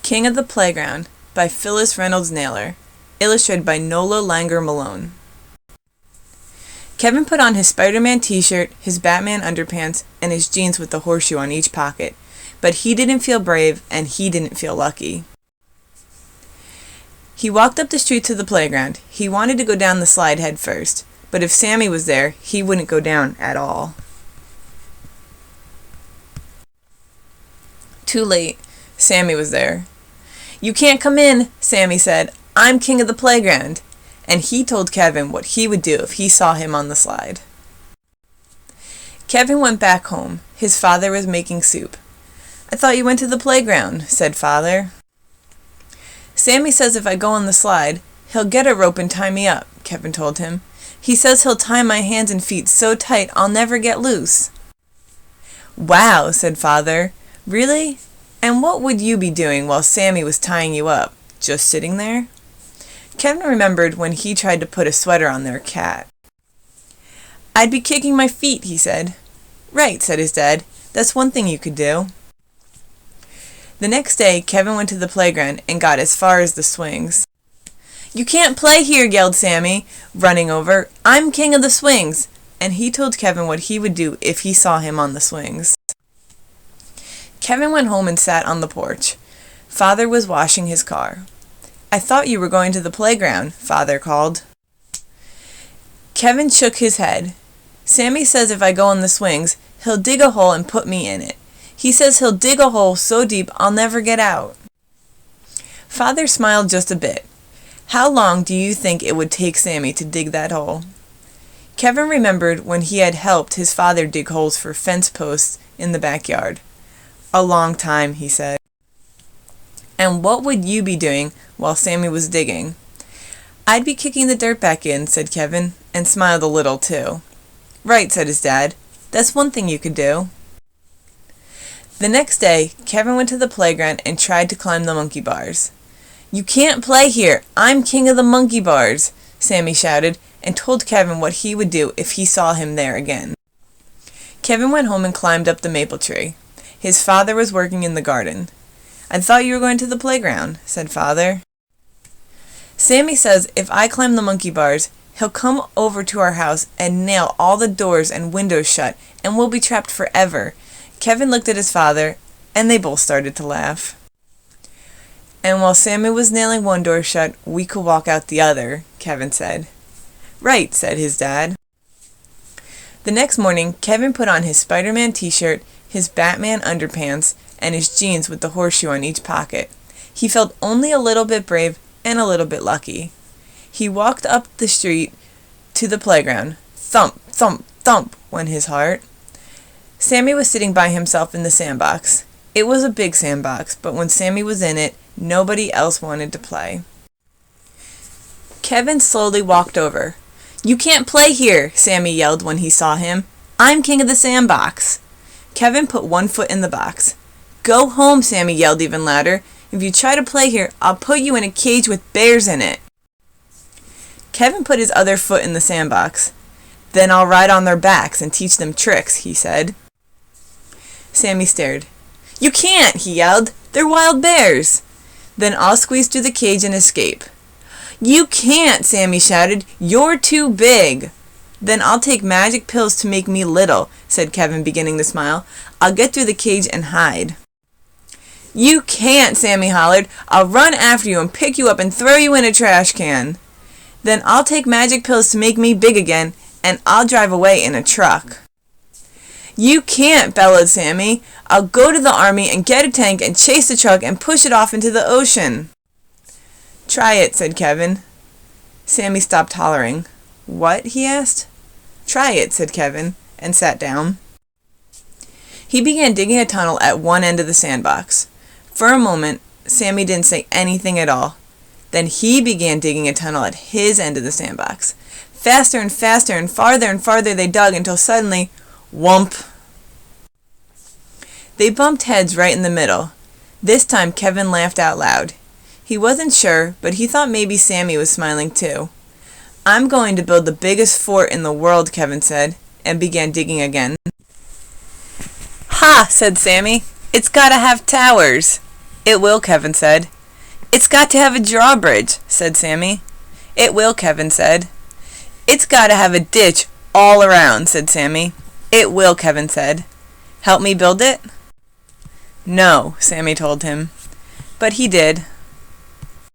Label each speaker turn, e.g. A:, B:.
A: King of the Playground by Phyllis Reynolds Naylor. Illustrated by Nola Langer-Malone. Kevin put on his Spider-Man t-shirt, his Batman underpants, and his jeans with the horseshoe on each pocket. But he didn't feel brave, and he didn't feel lucky. He walked up the street to the playground. He wanted to go down the slide head first, but if Sammy was there, he wouldn't go down at all. Too late. Sammy was there. "You can't come in," Sammy said. "I'm king of the playground." And he told Kevin what he would do if he saw him on the slide. Kevin went back home. His father was making soup. "I thought you went to the playground," said Father. "Sammy says if I go on the slide, he'll get a rope and tie me up," Kevin told him. "He says he'll tie my hands and feet so tight I'll never get loose." "Wow," said Father. "Really? And what would you be doing while Sammy was tying you up? Just sitting there?" Kevin remembered when he tried to put a sweater on their cat. "I'd be kicking my feet," he said. "Right," said his dad. "That's one thing you could do." The next day, Kevin went to the playground and got as far as the swings. "You can't play here," yelled Sammy, running over. "I'm king of the swings." And he told Kevin what he would do if he saw him on the swings. Kevin went home and sat on the porch. Father was washing his car. "I thought you were going to the playground," Father called. Kevin shook his head. "Sammy says if I go on the swings, he'll dig a hole and put me in it. He says he'll dig a hole so deep I'll never get out." Father smiled just a bit. "How long do you think it would take Sammy to dig that hole?" Kevin remembered when he had helped his father dig holes for fence posts in the backyard. "A long time," he said. "And what would you be doing while Sammy was digging?" "I'd be kicking the dirt back in," said Kevin, and smiled a little too. "Right," said his dad. "That's one thing you could do." The next day, Kevin went to the playground and tried to climb the monkey bars. "You can't play here. I'm king of the monkey bars," Sammy shouted, and told Kevin what he would do if he saw him there again. Kevin went home and climbed up the maple tree. His father was working in the garden. "I thought you were going to the playground," said Father. "Sammy says if I climb the monkey bars, he'll come over to our house and nail all the doors and windows shut, and we'll be trapped forever." Kevin looked at his father, and they both started to laugh. "And while Sammy was nailing one door shut, we could walk out the other," Kevin said. "Right," said his dad. The next morning, Kevin put on his Spider-Man t-shirt, his Batman underpants, and his jeans with the horseshoe on each pocket. He felt only a little bit brave and a little bit lucky. He walked up the street to the playground. Thump, thump, thump went his heart. Sammy was sitting by himself in the sandbox. It was a big sandbox, but when Sammy was in it, nobody else wanted to play. Kevin slowly walked over. "You can't play here," Sammy yelled when he saw him. "I'm king of the sandbox." Kevin put one foot in the box. "Go home," Sammy yelled even louder. "If you try to play here, I'll put you in a cage with bears in it." Kevin put his other foot in the sandbox. "Then I'll ride on their backs and teach them tricks," he said. Sammy stared. "You can't," he yelled. "They're wild bears." "Then I'll squeeze through the cage and escape." "You can't," Sammy shouted. "You're too big." "Then I'll take magic pills to make me little," said Kevin, beginning to smile. "I'll get through the cage and hide." "You can't," Sammy hollered. "I'll run after you and pick you up and throw you in a trash can." "Then I'll take magic pills to make me big again, and I'll drive away in a truck." "You can't," bellowed Sammy. "I'll go to the army and get a tank and chase the truck and push it off into the ocean." "Try it," said Kevin. Sammy stopped hollering. "What?" he asked. "Try it," said Kevin, and sat down. He began digging a tunnel at one end of the sandbox. For a moment, Sammy didn't say anything at all. Then he began digging a tunnel at his end of the sandbox. Faster and faster and farther they dug until suddenly, whomp! They bumped heads right in the middle. This time Kevin laughed out loud. He wasn't sure, but he thought maybe Sammy was smiling too. "I'm going to build the biggest fort in the world," Kevin said, and began digging again. "Ha!" said Sammy. "It's gotta have towers." It will, Kevin said. It's got to have a drawbridge, said Sammy. It will, Kevin said. It's got to have a ditch all around, said Sammy. It will, Kevin said. Help me build it? No, Sammy told him. But he did.